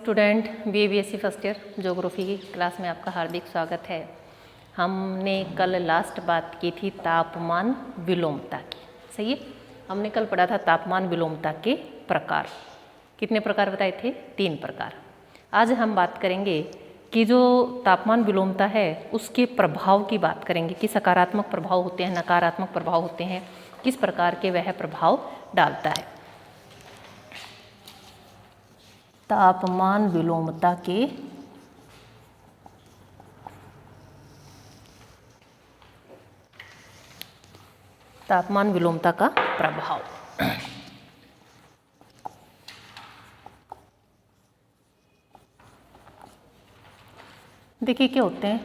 Student BSc first year geography की class में आपका हार्दिक स्वागत है। हमने कल लास्ट बात की थी तापमान विलोमता की, सही है। हमने कल पढ़ा था तापमान विलोमता के प्रकार। कितने प्रकार बताए थे? 3 प्रकार। आज हम बात करेंगे कि जो तापमान विलोमता है उसके प्रभाव की बात करेंगे कि सकारात्मक प्रभाव होते हैं, नकारात्मक प्रभाव होते हैं, किस प्रकार के वह प्रभाव डालता है। तापमान विलोमता के तापमान विलोमता का प्रभाव। देखिए क्या होते हैं,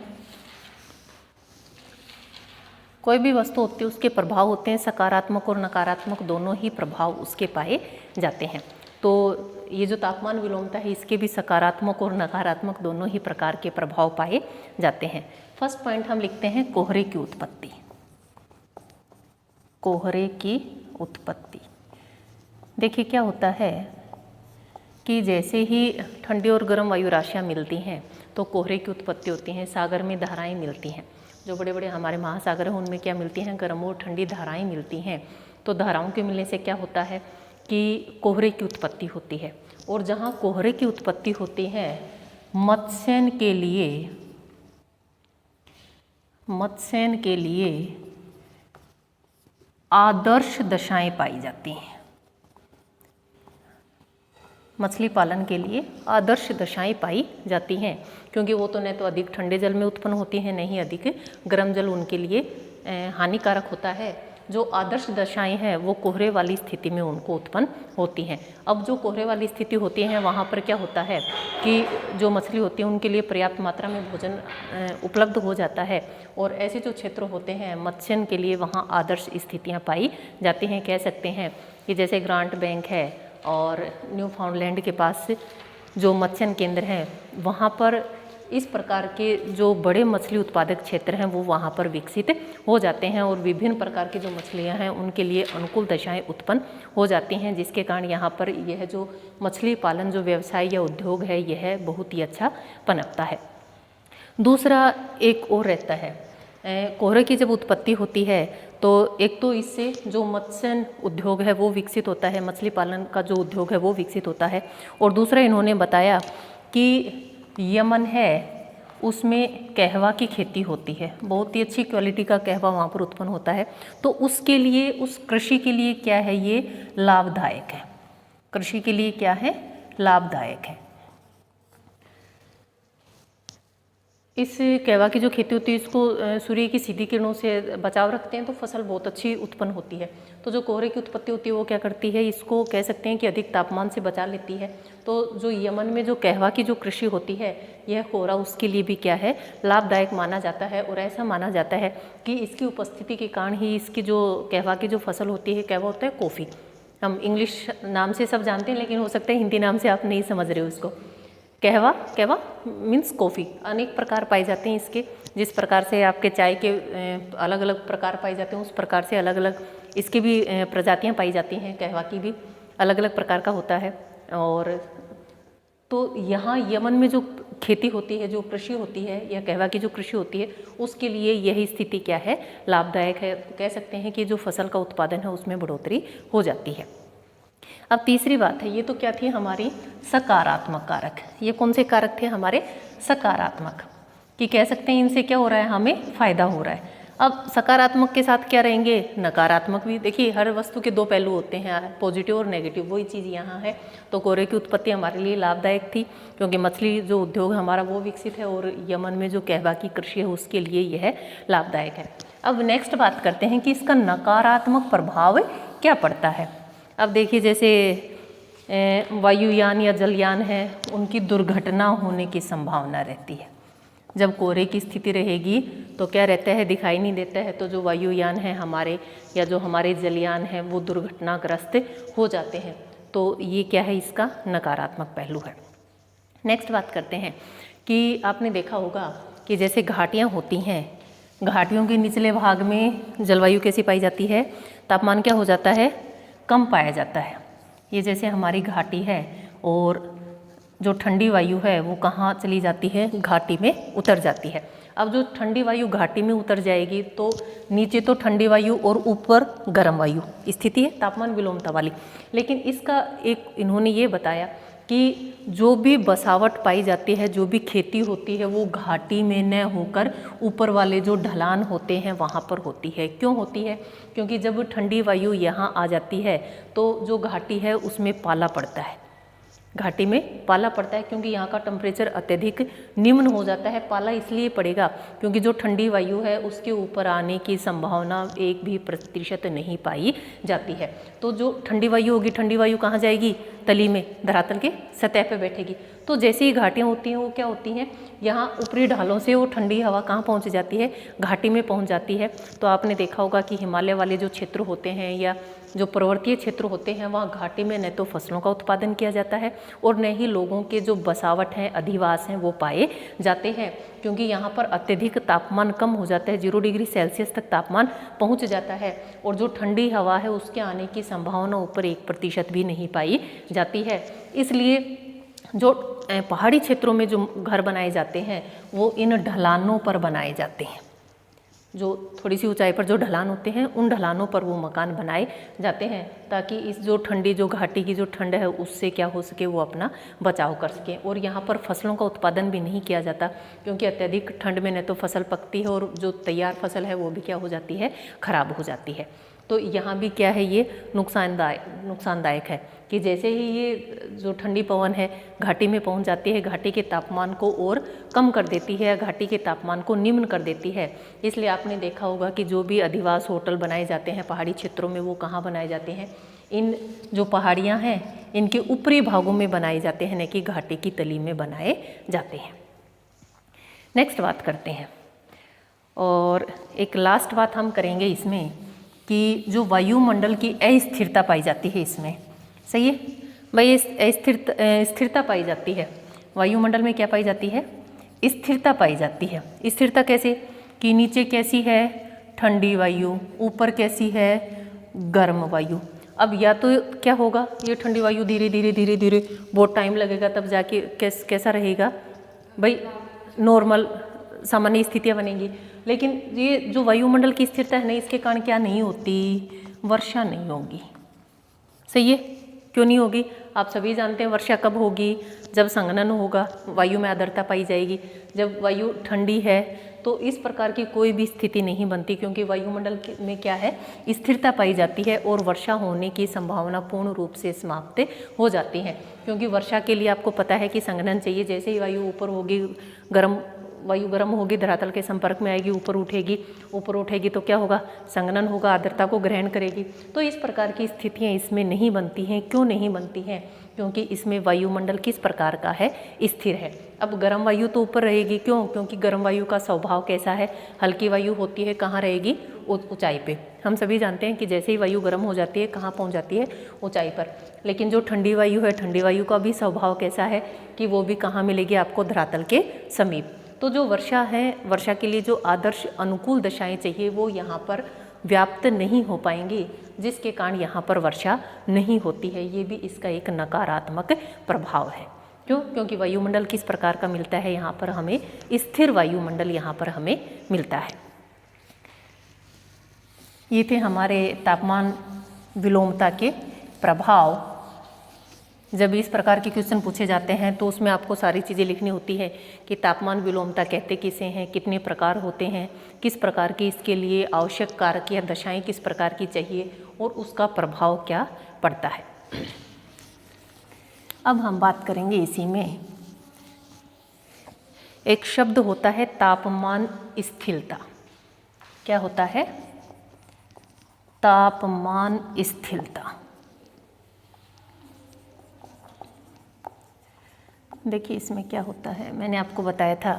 कोई भी वस्तु होती है उसके प्रभाव होते हैं, सकारात्मक और नकारात्मक दोनों ही प्रभाव उसके पाए जाते हैं। तो ये जो तापमान विलोमता है इसके भी सकारात्मक और नकारात्मक दोनों ही प्रकार के प्रभाव पाए जाते हैं। फर्स्ट पॉइंट हम लिखते हैं कोहरे की उत्पत्ति। कोहरे की उत्पत्ति। देखिए क्या होता है कि जैसे ही ठंडी और गर्म वायु राशियाँ मिलती हैं तो कोहरे की उत्पत्ति होती है। सागर में धाराएं मिलती हैं, जो बड़े बड़े हमारे महासागर हैं उनमें क्या मिलती हैं? गर्म और ठंडी धाराएं मिलती हैं। तो धाराओं के मिलने से क्या होता है कि कोहरे की उत्पत्ति होती है। और जहाँ कोहरे की उत्पत्ति होती है मत्स्यन के लिए आदर्श दशाएं पाई जाती हैं। मछली पालन के लिए आदर्श दशाएं पाई जाती हैं, क्योंकि वो तो न तो अधिक ठंडे जल में उत्पन्न होती हैं, न ही अधिक गर्म जल उनके लिए हानिकारक होता है। जो आदर्श दशाएं हैं वो कोहरे वाली स्थिति में उनको उत्पन्न होती हैं। अब जो कोहरे वाली स्थिति होती है वहाँ पर क्या होता है कि जो मछली होती है उनके लिए पर्याप्त मात्रा में भोजन उपलब्ध हो जाता है। और ऐसे जो क्षेत्र होते हैं मत्स्यन के लिए वहाँ आदर्श स्थितियाँ पाई जाती हैं। कह सकते हैं कि जैसे ग्रांट बैंक है और न्यू फाउंडलैंड के पास जो मत्स्यन केंद्र हैं वहाँ पर इस प्रकार के जो बड़े मछली उत्पादक क्षेत्र हैं वो वहाँ पर विकसित हो जाते हैं और विभिन्न प्रकार की जो मछलियाँ हैं उनके लिए अनुकूल दशाएं उत्पन्न हो जाती हैं, जिसके कारण यहाँ पर यह जो मछली पालन जो व्यवसाय या उद्योग है यह बहुत ही अच्छा पनपता है। दूसरा एक और रहता है, कोहरे की जब उत्पत्ति होती है तो एक तो इससे जो मत्स्य उद्योग है वो विकसित होता है, मछली पालन का जो उद्योग है वो विकसित होता है। और दूसरा इन्होंने बताया कि यमन है उसमें कहवा की खेती होती है, बहुत ही अच्छी क्वालिटी का कहवा वहाँ पर उत्पन्न होता है। तो उसके लिए, उस कृषि के लिए क्या है, ये लाभदायक है। कृषि के लिए क्या है? लाभदायक है। इस कहवा की जो खेती होती है इसको सूर्य की सीधी किरणों से बचाव रखते हैं तो फसल बहुत अच्छी उत्पन्न होती है। तो जो कोहरे की उत्पत्ति होती है वो क्या करती है, इसको कह सकते हैं कि अधिक तापमान से बचा लेती है। तो जो यमन में जो कहवा की जो कृषि होती है यह कोहरा उसके लिए भी क्या है, लाभदायक माना जाता है। और ऐसा माना जाता है कि इसकी उपस्थिति के कारण ही इसकी जो कहवा की जो फसल होती है, कहवा होता है कॉफ़ी, हम इंग्लिश नाम से सब जानते हैं लेकिन हो सकता है हिंदी नाम से आप नहीं समझ रहे हो इसको। कहवा मीन्स कॉफ़ी, अनेक प्रकार पाए जाते हैं इसके। जिस प्रकार से आपके चाय के अलग अलग प्रकार पाए जाते हैं उस प्रकार से अलग अलग इसकी भी प्रजातियां पाई जाती हैं। कहवा की भी अलग अलग प्रकार का होता है। और तो यहाँ यमन में जो खेती होती है, जो कृषि होती है या कहवा की जो कृषि होती है उसके लिए यही स्थिति क्या है, लाभदायक है। कह सकते हैं कि जो फसल का उत्पादन है उसमें बढ़ोतरी हो जाती है। अब तीसरी बात है, ये तो क्या थी हमारी सकारात्मक कारक। ये कौन से कारक थे हमारे? सकारात्मक, कि कह सकते हैं इनसे क्या हो रहा है, हमें फायदा हो रहा है। अब सकारात्मक के साथ क्या रहेंगे? नकारात्मक भी। देखिए हर वस्तु के 2 पहलू होते हैं, पॉजिटिव और नेगेटिव, वही चीज़ यहाँ है। तो कोहरे की उत्पत्ति हमारे लिए लाभदायक थी क्योंकि मछली जो उद्योग हमारा वो विकसित है और यमन में जो कहवा की कृषि है उसके लिए यह लाभदायक है। अब नेक्स्ट बात करते हैं कि इसका नकारात्मक प्रभाव क्या पड़ता है। अब देखिए जैसे वायुयान या जलयान है उनकी दुर्घटना होने की संभावना रहती है। जब कोहरे की स्थिति रहेगी तो क्या रहता है, दिखाई नहीं देता है। तो जो वायुयान है हमारे या जो हमारे जलयान हैं वो दुर्घटनाग्रस्त हो जाते हैं। तो ये क्या है, इसका नकारात्मक पहलू है। नेक्स्ट बात करते हैं कि आपने देखा होगा कि जैसे घाटियाँ होती हैं, घाटियों के निचले भाग में जलवायु कैसी पाई जाती है, तापमान क्या हो जाता है, कम पाया जाता है। ये जैसे हमारी घाटी है और जो ठंडी वायु है वो कहाँ चली जाती है, घाटी में उतर जाती है। अब जो ठंडी वायु घाटी में उतर जाएगी तो नीचे तो ठंडी वायु और ऊपर गर्म वायु स्थिति है तापमान विलोमता वाली। लेकिन इसका एक इन्होंने ये बताया कि जो भी बसावट पाई जाती है, जो भी खेती होती है, वो घाटी में न होकर ऊपर वाले जो ढलान होते हैं वहाँ पर होती है। क्यों होती है? क्योंकि जब ठंडी वायु यहाँ आ जाती है तो जो घाटी है उसमें पाला पड़ता है, घाटी में पाला पड़ता है क्योंकि यहाँ का टेम्परेचर अत्यधिक निम्न हो जाता है। पाला इसलिए पड़ेगा क्योंकि जो ठंडी वायु है उसके ऊपर आने की संभावना 1% भी नहीं पाई जाती है। तो जो ठंडी वायु होगी, ठंडी वायु कहाँ जाएगी? तली में, धरातल के सतह पे बैठेगी। तो जैसे ही घाटियाँ होती हैं वो क्या होती हैं, यहाँ ऊपरी ढालों से वो ठंडी हवा कहाँ पहुँच जाती है? घाटी में पहुँच जाती है। तो आपने देखा होगा कि हिमालय वाले जो क्षेत्र होते हैं या जो पर्वतीय क्षेत्र होते हैं वहाँ घाटी में न तो फसलों का उत्पादन किया जाता है और न ही लोगों के जो बसावट हैं, अधिवास हैं, वो पाए जाते हैं, क्योंकि यहाँ पर अत्यधिक तापमान कम हो जाता है, 0 डिग्री सेल्सियस तक तापमान पहुँच जाता है और जो ठंडी हवा है उसके आने की संभावना ऊपर 1% भी नहीं पाई जाती है। इसलिए जो पहाड़ी क्षेत्रों में जो घर बनाए जाते हैं वो इन ढलानों पर बनाए जाते हैं। जो थोड़ी सी ऊंचाई पर जो ढलान होते हैं उन ढलानों पर वो मकान बनाए जाते हैं ताकि इस जो ठंडी, जो घाटी की जो ठंड है उससे क्या हो सके, वो अपना बचाव कर सके। और यहाँ पर फसलों का उत्पादन भी नहीं किया जाता क्योंकि अत्यधिक ठंड में न तो फसल पकती है और जो तैयार फसल है वो भी क्या हो जाती है, खराब हो जाती है। तो यहाँ भी क्या है, ये नुकसानदायक है कि जैसे ही ये जो ठंडी पवन है घाटी में पहुँच जाती है, घाटी के तापमान को और कम कर देती है, घाटी के तापमान को निम्न कर देती है। इसलिए आपने देखा होगा कि जो भी अधिवास होटल बनाए जाते हैं पहाड़ी क्षेत्रों में वो कहाँ बनाए जाते हैं, इन जो पहाड़ियाँ हैं इनके ऊपरी भागों में बनाए जाते हैं, न कि घाटी की तली में बनाए जाते हैं। नेक्स्ट बात करते हैं और एक लास्ट बात हम करेंगे इसमें कि जो वायुमंडल की अस्थिरता पाई जाती है इसमें, सही है भाई, स्थिरता पाई जाती है वायुमंडल में। क्या पाई जाती है? स्थिरता पाई जाती है। स्थिरता कैसे? कि नीचे कैसी है? ठंडी वायु, ऊपर कैसी है? गर्म वायु। अब या तो क्या होगा, ये ठंडी वायु धीरे धीरे बहुत टाइम लगेगा तब जाके कैसा रहेगा भाई, नॉर्मल सामान्य स्थितियाँ बनेंगी। लेकिन ये जो वायुमंडल की स्थिरता है ना, इसके कारण क्या नहीं होती? वर्षा नहीं होगी। सही है? क्यों नहीं होगी? आप सभी जानते हैं वर्षा कब होगी? जब संघनन होगा, वायु में आर्द्रता पाई जाएगी। जब वायु ठंडी है तो इस प्रकार की कोई भी स्थिति नहीं बनती क्योंकि वायुमंडल में क्या है, स्थिरता पाई जाती है और वर्षा होने की संभावना पूर्ण रूप से समाप्त हो जाती है। क्योंकि वर्षा के लिए आपको पता है कि संघनन चाहिए। जैसे ही वायु ऊपर होगी, वायु गर्म होगी, धरातल के संपर्क में आएगी, ऊपर उठेगी तो क्या होगा? संघनन होगा, आर्द्रता को ग्रहण करेगी। तो इस प्रकार की स्थितियाँ इसमें नहीं बनती हैं। क्यों नहीं बनती हैं? क्योंकि इसमें वायुमंडल किस प्रकार का है? स्थिर है। अब गर्म वायु तो ऊपर रहेगी। क्यों? क्योंकि गर्म वायु का स्वभाव कैसा है? हल्की वायु होती है, कहाँ रहेगी? ऊंचाई पे। हम सभी जानते हैं कि जैसे ही वायु गर्म हो जाती है कहाँ पहुँच जाती है? ऊंचाई पर। लेकिन जो ठंडी वायु है, ठंडी वायु का भी स्वभाव कैसा है कि वो भी कहाँ मिलेगी आपको? धरातल के समीप। तो जो वर्षा है, वर्षा के लिए जो आदर्श अनुकूल दशाएं चाहिए वो यहाँ पर व्याप्त नहीं हो पाएंगी, जिसके कारण यहाँ पर वर्षा नहीं होती है। ये भी इसका एक नकारात्मक प्रभाव है। क्यों? क्योंकि वायुमंडल किस प्रकार का मिलता है यहाँ पर हमें? स्थिर वायुमंडल यहाँ पर हमें मिलता है। ये थे हमारे तापमान विलोमता के प्रभाव। जब इस प्रकार के क्वेश्चन पूछे जाते हैं तो उसमें आपको सारी चीज़ें लिखनी होती है कि तापमान विलोमता कहते किसे हैं, कितने प्रकार होते हैं, किस प्रकार की इसके लिए आवश्यक कारक या दशाएं किस प्रकार की चाहिए और उसका प्रभाव क्या पड़ता है। अब हम बात करेंगे इसी में, एक शब्द होता है तापमान स्थिरता। क्या होता है? तापमान स्थिरता। देखिए इसमें क्या होता है, मैंने आपको बताया था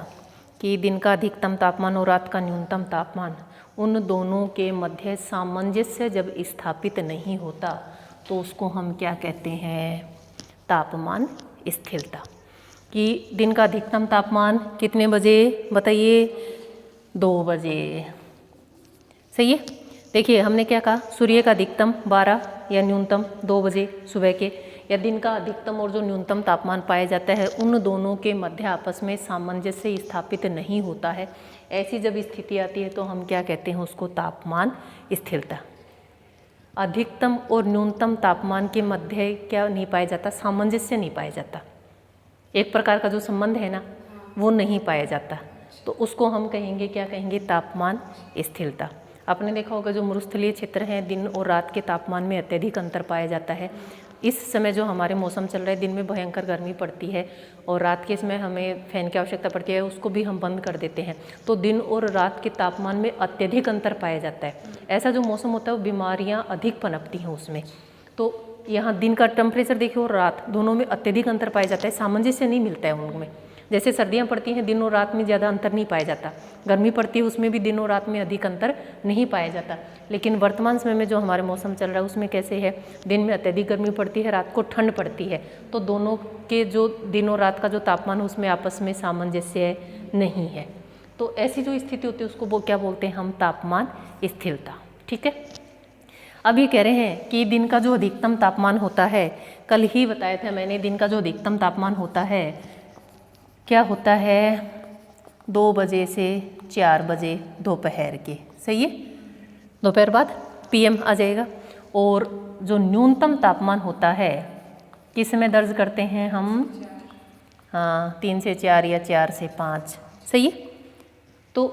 कि दिन का अधिकतम तापमान और रात का न्यूनतम तापमान, उन दोनों के मध्य सामंजस्य जब स्थापित नहीं होता तो उसको हम क्या कहते हैं? तापमान स्थिरता। कि दिन का अधिकतम तापमान कितने बजे बताइए? 2 बजे। सही है? देखिए हमने क्या कहा, सूर्य का अधिकतम 12 या न्यूनतम 2 बजे सुबह के, या दिन का अधिकतम और जो न्यूनतम तापमान पाया जाता है उन दोनों के मध्य आपस में सामंजस्य स्थापित नहीं होता है, ऐसी जब स्थिति आती है तो हम क्या कहते हैं उसको तापमान स्थिरता। अधिकतम और न्यूनतम तापमान के मध्य क्या नहीं पाया जाता, सामंजस्य नहीं पाया जाता, एक प्रकार का जो संबंध है ना वो नहीं पाया जाता, तो उसको हम कहेंगे, क्या कहेंगे, तापमान स्थिरता। आपने देखा होगा जो मरुस्थलीय क्षेत्र हैं दिन और रात के तापमान में अत्यधिक अंतर पाया जाता है। इस समय जो हमारे मौसम चल रहा है, दिन में भयंकर गर्मी पड़ती है और रात के समय हमें फैन की आवश्यकता पड़ती है, उसको भी हम बंद कर देते हैं, तो दिन और रात के तापमान में अत्यधिक अंतर पाया जाता है। ऐसा जो मौसम होता है वो बीमारियाँ अधिक पनपती हैं उसमें। तो यहाँ दिन का टेम्परेचर देखिए और रात दोनों में अत्यधिक अंतर पाया जाता है, सामंजस्य नहीं मिलता है उनमें। जैसे सर्दियाँ पड़ती हैं दिन और रात में ज़्यादा अंतर नहीं पाया जाता, गर्मी पड़ती है उसमें भी दिन और रात में अधिक अंतर नहीं पाया जाता। लेकिन वर्तमान समय में जो हमारे मौसम चल रहा है उसमें कैसे है, दिन में अत्यधिक गर्मी पड़ती है, रात को ठंड पड़ती है, तो दोनों के जो दिन और रात का जो तापमान है उसमें आपस में सामंजस्य नहीं है। तो ऐसी जो स्थिति होती है उसको वो क्या बोलते हैं हम, तापमान स्थिरता। ठीक है। अब ये कह रहे हैं कि दिन का जो अधिकतम तापमान होता है, कल ही बताया था मैंने, दिन का जो अधिकतम तापमान होता है क्या होता है, 2 बजे से 4 बजे दोपहर के, सही है, दोपहर बाद PM आ जाएगा। और जो न्यूनतम तापमान होता है किस में दर्ज करते हैं हम, हाँ 3 से 4 या 4 से 5, सही है। तो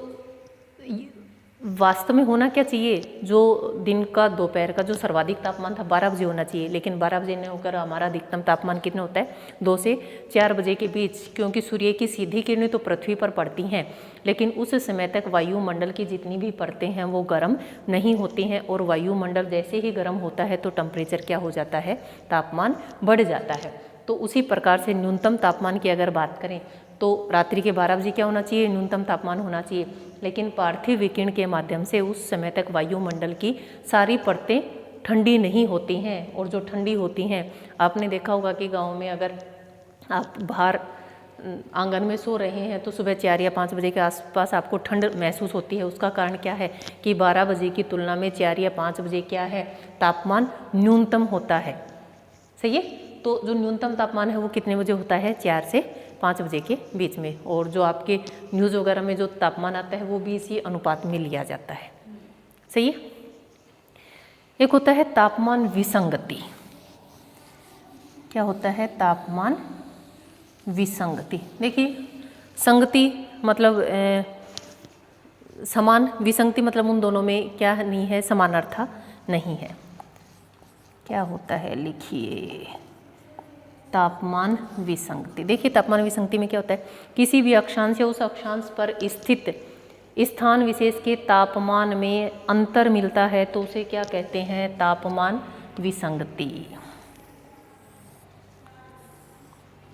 वास्तव में होना क्या चाहिए, जो दिन का दोपहर का जो सर्वाधिक तापमान था 12 बजे होना चाहिए, लेकिन 12 बजे नहीं होकर हमारा अधिकतम तापमान कितना होता है, 2 से 4 बजे के बीच, क्योंकि सूर्य की सीधी किरणें तो पृथ्वी पर पड़ती हैं, लेकिन उस समय तक वायुमंडल की जितनी भी परतें हैं वो गर्म नहीं होती हैं, और वायुमंडल जैसे ही गर्म होता है तो टेम्परेचर क्या हो जाता है, तापमान बढ़ जाता है। तो उसी प्रकार से न्यूनतम तापमान की अगर बात करें तो रात्रि के 12 बजे क्या होना चाहिए, न्यूनतम तापमान होना चाहिए, लेकिन पार्थिव विकिरण के माध्यम से उस समय तक वायुमंडल की सारी परतें ठंडी नहीं होती हैं, और जो ठंडी होती हैं, आपने देखा होगा कि गांव में अगर आप बाहर आंगन में सो रहे हैं तो सुबह 4 या 5 बजे के आसपास आपको ठंड महसूस होती है। उसका कारण क्या है कि 12 बजे की तुलना में 4 या 5 बजे क्या है, तापमान न्यूनतम होता है, सही है। तो जो न्यूनतम तापमान है वो कितने बजे होता है, 4 से 5 बजे के बीच में, और जो आपके न्यूज़ वगैरह में जो तापमान आता है वो भी इसी अनुपात में लिया जाता है, सही है। एक होता है तापमान विसंगति। क्या होता है, तापमान विसंगति। देखिए संगति मतलब समान, विसंगति मतलब उन दोनों में क्या नहीं है, समानार्था नहीं है। क्या होता है, लिखिए तापमान विसंगति। देखिए तापमान विसंगति में क्या होता है, किसी भी अक्षांश या उस अक्षांश पर स्थित स्थान विशेष के तापमान में अंतर मिलता है तो उसे क्या कहते हैं, तापमान विसंगति।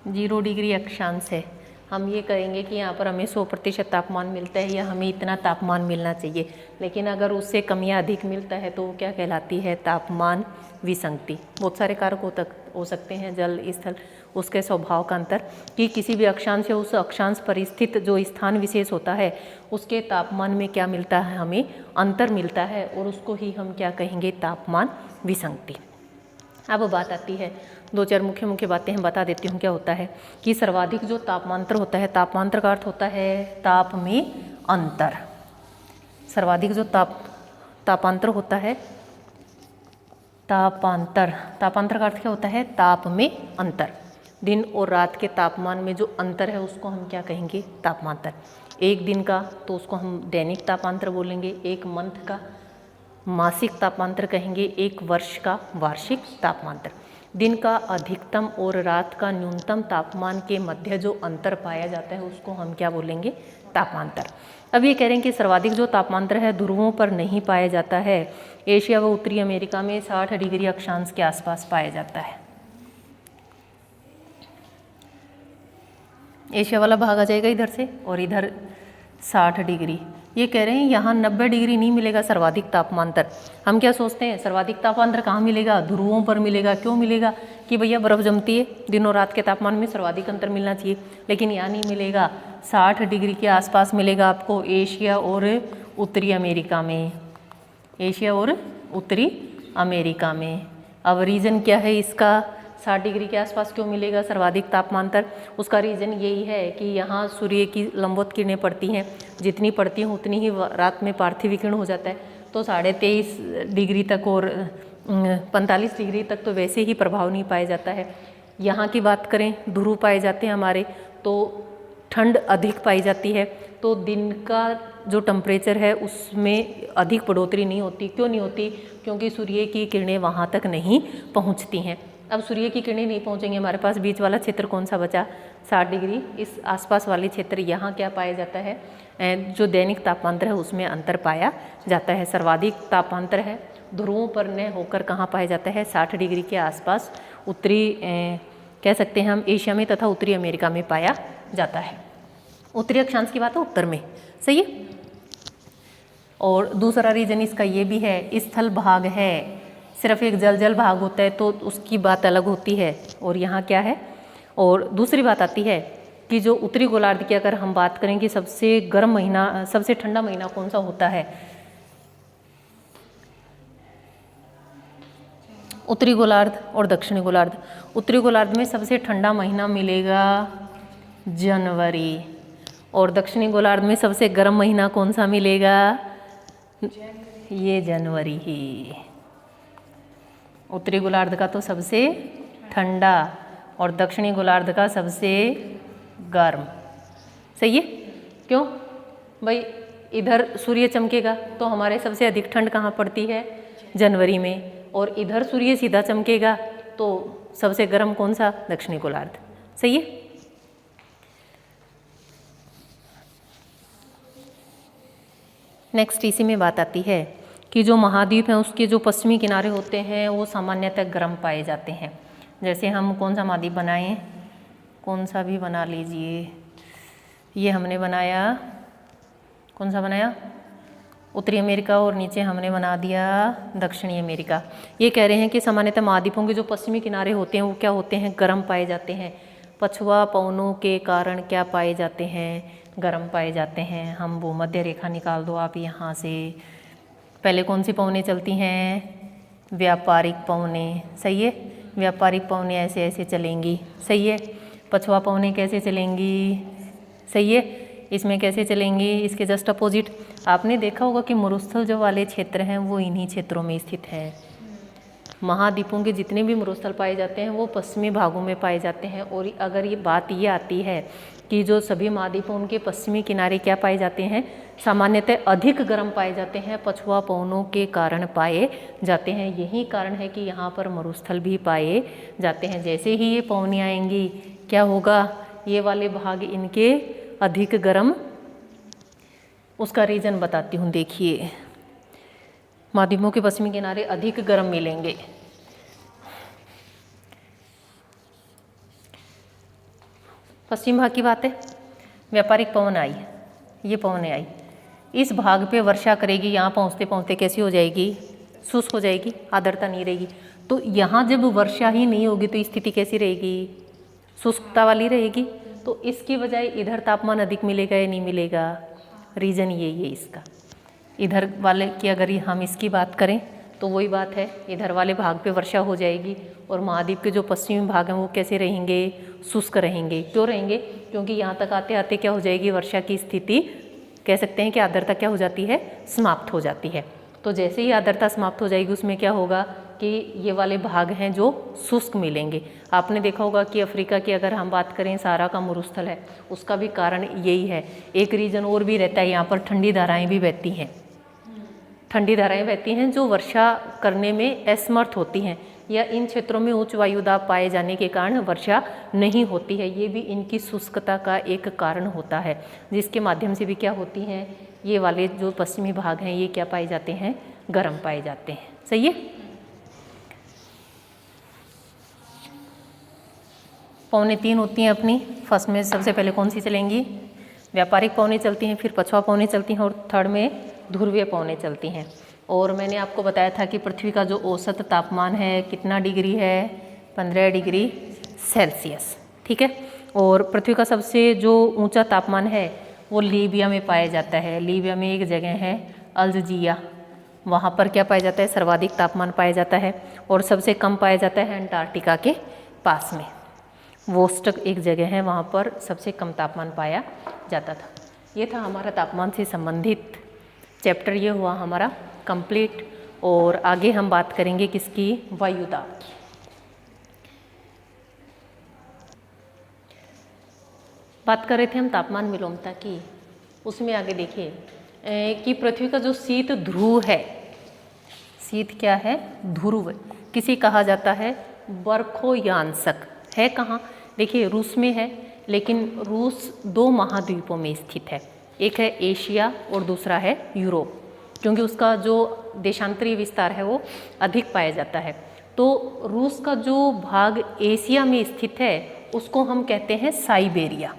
0 डिग्री अक्षांश है, हम ये कहेंगे कि यहाँ पर हमें 100% तापमान मिलता है या हमें इतना तापमान मिलना चाहिए, लेकिन अगर उससे कम या अधिक मिलता है तो वो क्या कहलाती है, तापमान विसंगति। बहुत सारे कारक हो सकते हैं, जल, स्थल, उसके स्वभाव का अंतर, कि किसी भी अक्षांश या उस अक्षांश पर स्थित जो स्थान विशेष होता है उसके तापमान में क्या मिलता है, हमें अंतर मिलता है, और उसको ही हम क्या कहेंगे, तापमान विसंगति। अब बात आती है, 2-4 मुख्य बातें हम बता देती हूँ। क्या होता है कि सर्वाधिक जो तापमांतर होता है, तापमांतर का अर्थ होता है ताप में अंतर। सर्वाधिक जो तापांतर होता है, तापांतर का अर्थ क्या होता है, ताप में अंतर। दिन और रात के तापमान में जो अंतर है उसको हम क्या कहेंगे, तापमांतर। एक दिन का तो उसको हम दैनिक तापांतर बोलेंगे, एक मंथ का मासिक तापांतर कहेंगे, एक वर्ष का वार्षिक तापमांतर। दिन का अधिकतम और रात का न्यूनतम तापमान के मध्य जो अंतर पाया जाता है उसको हम क्या बोलेंगे, तापांतर। अब ये कह रहे हैं कि सर्वाधिक जो तापमांतर है ध्रुवों पर नहीं पाया जाता है, एशिया व उत्तरी अमेरिका में 60 डिग्री अक्षांश के आसपास पाया जाता है। एशिया वाला भाग आ जाएगा इधर से, और इधर 60 डिग्री। ये कह रहे हैं यहाँ 90 डिग्री नहीं मिलेगा सर्वाधिक तापमांतर। हम क्या सोचते हैं, सर्वाधिक तापमांतर कहाँ मिलेगा, ध्रुवों पर मिलेगा। क्यों मिलेगा, कि भैया बर्फ़ जमती है, दिन और रात के तापमान में सर्वाधिक अंतर मिलना चाहिए, लेकिन यहाँ नहीं मिलेगा। 60 डिग्री के आसपास मिलेगा आपको एशिया और उत्तरी अमेरिका में, एशिया और उत्तरी अमेरिका में। अब रीज़न क्या है इसका, 60 डिग्री के आसपास क्यों मिलेगा सर्वाधिक तापमांतर? उसका रीज़न यही है कि यहाँ सूर्य की लंबवत किरणें पड़ती हैं, जितनी पड़ती हैं उतनी ही रात में पार्थिव विकिरण हो जाता है। तो 23.5 डिग्री तक और 45 डिग्री तक तो वैसे ही प्रभाव नहीं पाया जाता है। यहाँ की बात करें, ध्रुव पाए जाते हैं हमारे, तो ठंड अधिक पाई जाती है। तो दिन का जो टेम्परेचर है उसमें अधिक बढ़ोतरी नहीं होती। क्यों नहीं होती? क्योंकि सूर्य की किरणें वहाँ तक नहीं पहुँचती हैं। अब सूर्य की किरणें नहीं पहुँचेंगी, हमारे पास बीच वाला क्षेत्र कौन सा बचा? 60 डिग्री। इस आसपास वाले क्षेत्र, यहाँ क्या पाया जाता है? जो दैनिक तापमांतर है उसमें अंतर पाया जाता है। सर्वाधिक तापमांतर है ध्रुवों पर न होकर कहाँ पाया जाता है? 60 डिग्री के आसपास उत्तरी कह सकते हैं हम एशिया में तथा उत्तरी अमेरिका में पाया जाता है। उत्तरी अक्षांश की बात है उत्तर में, सही है। और दूसरा रीजन इसका ये भी है, स्थल भाग है, सिर्फ एक जल भाग होता है तो उसकी बात अलग होती है, और यहाँ क्या है? और दूसरी बात आती है कि जो उत्तरी गोलार्ध की अगर हम बात करें कि सबसे गर्म महीना, सबसे ठंडा महीना कौन सा होता है? उत्तरी गोलार्ध और दक्षिणी गोलार्ध। उत्तरी गोलार्ध में सबसे ठंडा महीना मिलेगा जनवरी, और दक्षिणी गोलार्ध में सबसे गर्म महीना कौन सा मिलेगा? ये जनवरी ही। उत्तरी गोलार्ध का तो सबसे ठंडा और दक्षिणी गोलार्ध का सबसे गर्म, सही है। क्यों भाई? इधर सूर्य चमकेगा तो हमारे सबसे अधिक ठंड कहाँ पड़ती है? जनवरी में। और इधर सूर्य सीधा चमकेगा तो सबसे गर्म कौन सा? दक्षिणी गोलार्ध, सही है। नेक्स्ट इसी में बात आती है कि जो महाद्वीप हैं उसके जो पश्चिमी किनारे होते हैं वो सामान्यतः गर्म पाए जाते हैं। जैसे हम कौन सा महाद्वीप बनाएं? कौन सा भी बना लीजिए। ये हमने बनाया, कौन सा बनाया? उत्तरी अमेरिका, और नीचे हमने बना दिया दक्षिणी अमेरिका। ये कह रहे हैं कि सामान्यतः महाद्वीपों के जो पश्चिमी किनारे होते हैं वो क्या होते हैं? गर्म पाए जाते हैं। पछुआ पवनों के कारण क्या पाए जाते हैं? गर्म पाए जाते हैं। हम भूमध्य रेखा निकाल दो आप यहाँ से। पहले कौन सी पवनें चलती हैं? व्यापारिक पवनें, सही है। व्यापारिक पवनें ऐसे ऐसे चलेंगी, सही है। पछुआ पवनें कैसे चलेंगी? सही है। इसमें कैसे चलेंगी? इसके जस्ट अपोजिट। आपने देखा होगा कि मरुस्थल जो वाले क्षेत्र हैं वो इन्हीं क्षेत्रों में स्थित है। महाद्वीपों के जितने भी मरुस्थल पाए जाते हैं वो पश्चिमी भागों में पाए जाते हैं। और अगर ये बात ये आती है कि जो सभी महाद्वीपों उनके पश्चिमी किनारे क्या पाए जाते हैं? सामान्यतः अधिक गर्म पाए जाते हैं, पछुआ पवनों के कारण पाए जाते हैं। यही कारण है कि यहाँ पर मरुस्थल भी पाए जाते हैं। जैसे ही ये पवनें आएंगी क्या होगा? ये वाले भाग इनके अधिक गर्म, उसका रीज़न बताती हूँ। देखिए, महाद्वीपों के पश्चिमी किनारे अधिक गर्म मिलेंगे। पश्चिम भाग की बात है, व्यापारिक पवन आई, ये पवनें आई, इस भाग पे वर्षा करेगी। यहाँ पहुँचते पहुँचते कैसी हो जाएगी? शुष्क हो जाएगी, आर्द्रता नहीं रहेगी। तो यहाँ जब वर्षा ही नहीं होगी तो स्थिति कैसी रहेगी? शुष्कता वाली रहेगी। तो इसकी बजाय इधर तापमान अधिक मिलेगा या नहीं मिलेगा? रीज़न यही है इसका। इधर वाले की अगर हम इसकी बात करें तो वही बात है, इधर वाले भाग पे वर्षा हो जाएगी और महाद्वीप के जो पश्चिमी भाग हैं वो कैसे रहेंगे? शुष्क रहेंगे। क्यों रहेंगे? क्योंकि यहाँ तक आते आते क्या हो जाएगी? वर्षा की स्थिति, कह सकते हैं कि आर्द्रता क्या हो जाती है? समाप्त हो जाती है। तो जैसे ही आर्द्रता समाप्त हो जाएगी उसमें क्या होगा कि ये वाले भाग हैं जो शुष्क मिलेंगे। आपने देखा होगा कि अफ्रीका की अगर हम बात करें, सहारा का मरुस्थल है, उसका भी कारण यही है। एक रीज़न और भी रहता है, यहाँ पर ठंडी धाराएँ भी बहती हैं। ठंडी धाराएँ बहती हैं जो वर्षा करने में असमर्थ होती हैं, या इन क्षेत्रों में उच्च वायुदाब पाए जाने के कारण वर्षा नहीं होती है। ये भी इनकी शुष्कता का एक कारण होता है, जिसके माध्यम से भी क्या होती हैं? ये वाले जो पश्चिमी भाग हैं ये क्या पाए जाते हैं? गर्म पाए जाते हैं, सही है। पौने 3 होती हैं अपनी। फर्स्ट में सबसे पहले कौन सी चलेंगी? व्यापारिक पौने चलती हैं, फिर पछुआ पौने चलती हैं, और थर्ड में ध्रुवीय पौने चलती हैं। और मैंने आपको बताया था कि पृथ्वी का जो औसत तापमान है कितना डिग्री है? 15 डिग्री सेल्सियस, ठीक है। और पृथ्वी का सबसे जो ऊंचा तापमान है वो लीबिया में पाया जाता है। लीबिया में एक जगह है अल्जीरिया, वहाँ पर क्या पाया जाता है? सर्वाधिक तापमान पाया जाता है। और सबसे कम पाया जाता है अंटार्कटिका के पास में वोस्टक एक जगह है, वहाँ पर सबसे कम तापमान पाया जाता था। ये था हमारा तापमान से संबंधित चैप्टर, ये हुआ हमारा कंप्लीट। और आगे हम बात करेंगे किसकी, वायुदाब की। बात कर रहे थे हम तापमान विलोमता की, उसमें आगे देखिए कि पृथ्वी का जो शीत ध्रुव है, शीत क्या है, ध्रुव, किसी कहा जाता है बर्खोयांसक, है कहाँ, देखिए रूस में है, लेकिन रूस 2 महाद्वीपों में स्थित है, एक है एशिया और दूसरा है यूरोप, क्योंकि उसका जो देशांतरीय विस्तार है वो अधिक पाया जाता है। तो रूस का जो भाग एशिया में स्थित है उसको हम कहते हैं साइबेरिया।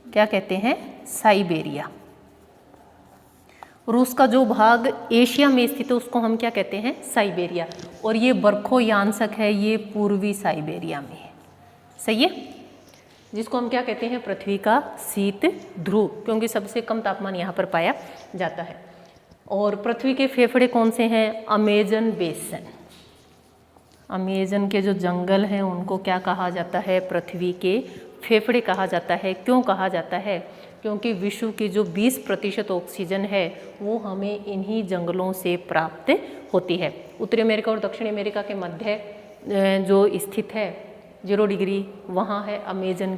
क्या कहते हैं, साइबेरिया। रूस का जो भाग एशिया में स्थित है उसको हम क्या कहते हैं, साइबेरिया। और ये बर्खोयांसक है, ये पूर्वी साइबेरिया में है, सही है, जिसको हम क्या कहते हैं, पृथ्वी का शीत ध्रुव, क्योंकि सबसे कम तापमान यहाँ पर पाया जाता है। और पृथ्वी के फेफड़े कौन से हैं, अमेजन बेसन, अमेजन के जो जंगल हैं उनको क्या कहा जाता है, पृथ्वी के फेफड़े कहा जाता है। क्यों कहा जाता है, क्योंकि विश्व की जो 20% ऑक्सीजन है वो हमें इन्हीं जंगलों से प्राप्त होती है। उत्तरी अमेरिका और दक्षिण अमेरिका के मध्य जो स्थित है 0 डिग्री, वहाँ है अमेजन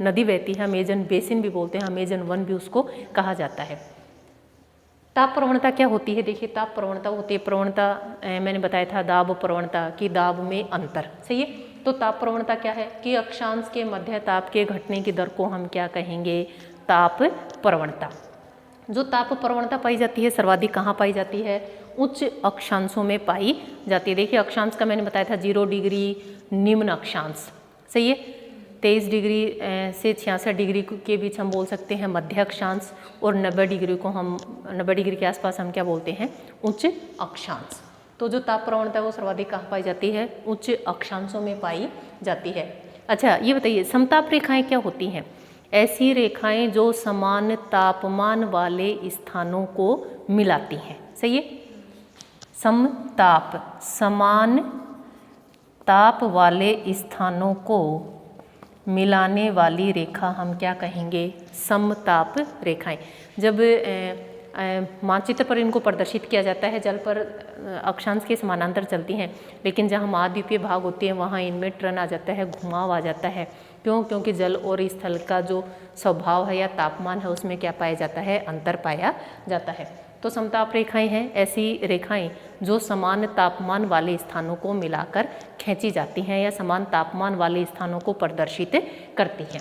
नदी बहती है, अमेजन बेसिन भी बोलते हैं, अमेजन वन भी उसको कहा जाता है। ताप प्रवणता क्या होती है, देखिए ताप प्रवणता होती है, प्रवणता मैंने बताया था दाब प्रवणता की, दाब में अंतर, सही है। तो ताप प्रवणता क्या है कि अक्षांश के मध्य ताप के घटने की दर को हम क्या कहेंगे, ताप प्रवणता। जो ताप प्रवणता पाई जाती है सर्वाधिक कहाँ पाई जाती है, उच्च अक्षांशों में पाई जाती है। देखिए अक्षांश का मैंने बताया था 0 डिग्री निम्न अक्षांश, सही है, 23 डिग्री से 66 डिग्री के बीच हम बोल सकते हैं मध्य अक्षांश, और 90 डिग्री को हम 90 डिग्री के आसपास हम क्या बोलते हैं, उच्च अक्षांश। तो जो ताप प्रवणता है वो सर्वाधिक कहाँ पाई जाती है, उच्च अक्षांशों में पाई जाती है। अच्छा ये बताइए समताप रेखाएं क्या होती हैं, ऐसी रेखाएं जो समान तापमान वाले स्थानों को मिलाती हैं, सही है, समताप, समान ताप वाले स्थानों को मिलाने वाली रेखा हम क्या कहेंगे, समताप रेखाएं। जब मानचित्र पर इनको प्रदर्शित किया जाता है, जल पर अक्षांश के समानांतर चलती हैं, लेकिन जहाँ महाद्वीपीय भाग होती है वहाँ इनमें टर्न आ जाता है, घुमाव आ जाता है। क्यों, क्योंकि जल और स्थल का जो स्वभाव है या तापमान है उसमें क्या पाया जाता है, अंतर पाया जाता है। तो समताप रेखाएं हैं ऐसी रेखाएं जो समान तापमान वाले स्थानों को मिलाकर खींची जाती हैं या समान तापमान वाले स्थानों को प्रदर्शित करती हैं।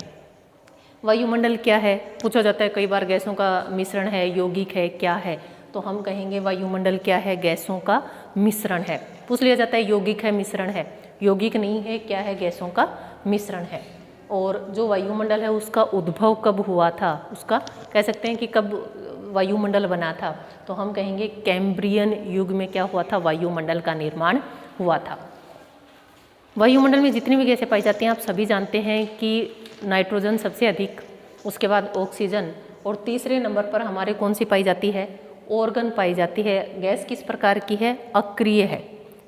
वायुमंडल क्या है, पूछा जाता है कई बार, गैसों का मिश्रण है, यौगिक है, क्या है, तो हम कहेंगे वायुमंडल क्या है, गैसों का मिश्रण है। पूछ लिया जाता है यौगिक है, मिश्रण है, यौगिक नहीं है, क्या है, गैसों का मिश्रण है। और जो वायुमंडल है उसका उद्भव कब हुआ था, उसका कह सकते हैं कि कब वायुमंडल बना था, तो हम कहेंगे कैम्ब्रियन युग में क्या हुआ था, वायुमंडल का निर्माण हुआ था। वायुमंडल में जितनी भी गैसें पाई जाती हैं आप सभी जानते हैं कि नाइट्रोजन सबसे अधिक, उसके बाद ऑक्सीजन, और तीसरे नंबर पर हमारे कौन सी पाई जाती है, ऑर्गन पाई जाती है। गैस किस प्रकार की है, अक्रिय है,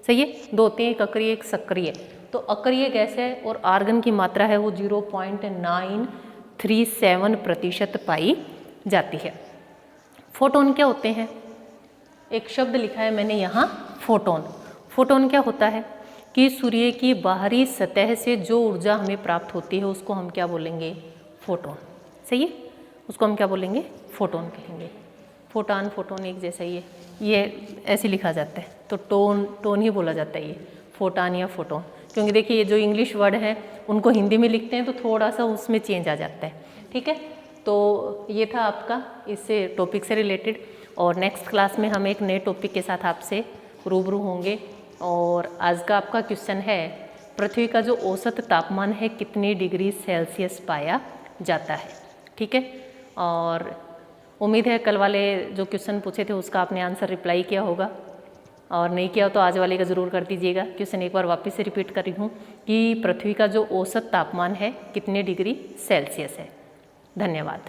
सही है, 2 होते हैं, एक अक्रिय एक सक्रिय। तो अक्रिय गैस है और आर्गन की मात्रा है वो 0.937% पाई जाती है। फोटोन क्या होते हैं, एक शब्द लिखा है मैंने यहाँ, फोटोन। फोटोन क्या होता है कि सूर्य की बाहरी सतह से जो ऊर्जा हमें प्राप्त होती है उसको हम क्या बोलेंगे, फोटोन, सही है, उसको हम क्या बोलेंगे, फोटोन कहेंगे। फोटान फोटोन एक जैसा ही है, ये ऐसे लिखा जाता है, तो टोन ही बोला जाता है ये, फोटान या फोटोन। क्योंकि देखिए ये जो इंग्लिश वर्ड है उनको हिंदी में लिखते हैं तो थोड़ा सा उसमें चेंज आ जाता है, ठीक है। तो ये था आपका इससे टॉपिक से रिलेटेड, और नेक्स्ट क्लास में हम एक नए टॉपिक के साथ आपसे रूबरू होंगे। और आज का आपका क्वेश्चन है, पृथ्वी का जो औसत तापमान है कितने डिग्री सेल्सियस पाया जाता है, ठीक है। और उम्मीद है कल वाले जो क्वेश्चन पूछे थे उसका आपने आंसर रिप्लाई किया होगा, और नहीं किया तो आज वाले का ज़रूर कर दीजिएगा। क्वेश्चन एक बार वापस से रिपीट कर रही हूँ कि पृथ्वी का जो औसत तापमान है कितने डिग्री सेल्सियस है। धन्यवाद।